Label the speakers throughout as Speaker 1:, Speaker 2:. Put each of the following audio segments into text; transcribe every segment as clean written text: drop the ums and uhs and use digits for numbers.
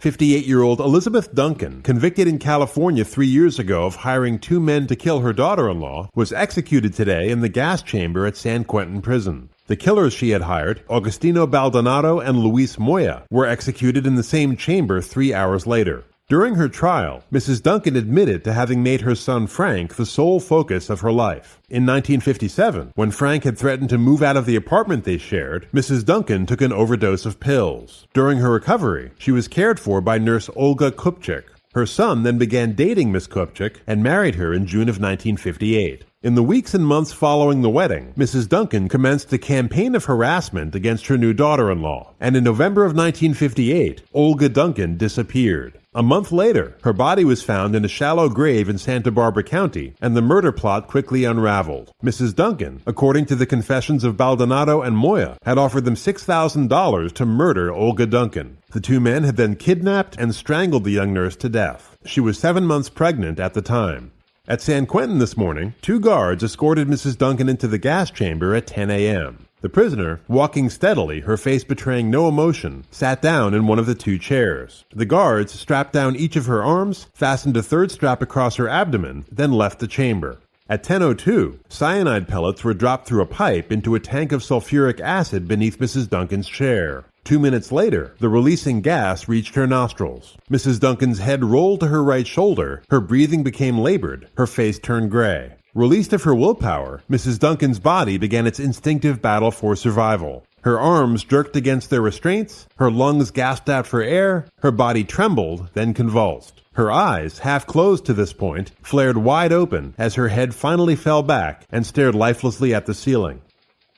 Speaker 1: 58-year-old Elizabeth Duncan, convicted in California 3 years ago of hiring 2 men to kill her daughter-in-law, was executed today in the gas chamber at San Quentin Prison. The killers she had hired, Augustino Baldonado and Luis Moya, were executed in the same chamber 3 hours later. During her trial, Mrs. Duncan admitted to having made her son Frank the sole focus of her life. In 1957, when Frank had threatened to move out of the apartment they shared, Mrs. Duncan took an overdose of pills. During her recovery, she was cared for by nurse Olga Kupchik. Her son then began dating Miss Kupchik and married her in June of 1958. In the weeks and months following the wedding, Mrs. Duncan commenced a campaign of harassment against her new daughter-in-law, and in November of 1958, Olga Duncan disappeared. A month later, her body was found in a shallow grave in Santa Barbara County, and the murder plot quickly unraveled. Mrs. Duncan, according to the confessions of Baldonado and Moya, had offered them $6,000 to murder Olga Duncan. The 2 men had then kidnapped and strangled the young nurse to death. She was 7 months pregnant at the time. At San Quentin this morning, 2 guards escorted Mrs. Duncan into the gas chamber at 10 a.m. The prisoner, walking steadily, her face betraying no emotion, sat down in one of the 2 chairs. The guards strapped down each of her arms, fastened a 3rd strap across her abdomen, then left the chamber. At 10:02, cyanide pellets were dropped through a pipe into a tank of sulfuric acid beneath Mrs. Duncan's chair. 2 minutes later, the releasing gas reached her nostrils. Mrs. Duncan's head rolled to her right shoulder, her breathing became labored, her face turned gray. Released of her willpower, Mrs. Duncan's body began its instinctive battle for survival. Her arms jerked against their restraints, her lungs gasped out for air, her body trembled, then convulsed. Her eyes, half closed to this point, flared wide open as her head finally fell back and stared lifelessly at the ceiling.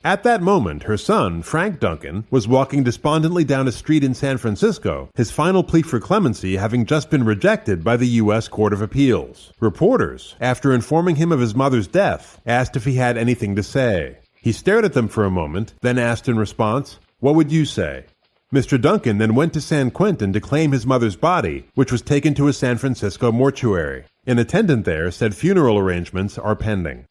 Speaker 1: At that moment, her son, Frank Duncan, was walking despondently down a street in San Francisco, his final plea for clemency having just been rejected by the U.S. Court of Appeals. Reporters, after informing him of his mother's death, asked if he had anything to say. He stared at them for a moment, then asked in response, "What would you say?" Mr. Duncan then went to San Quentin to claim his mother's body, which was taken to a San Francisco mortuary. An attendant there said funeral arrangements are pending.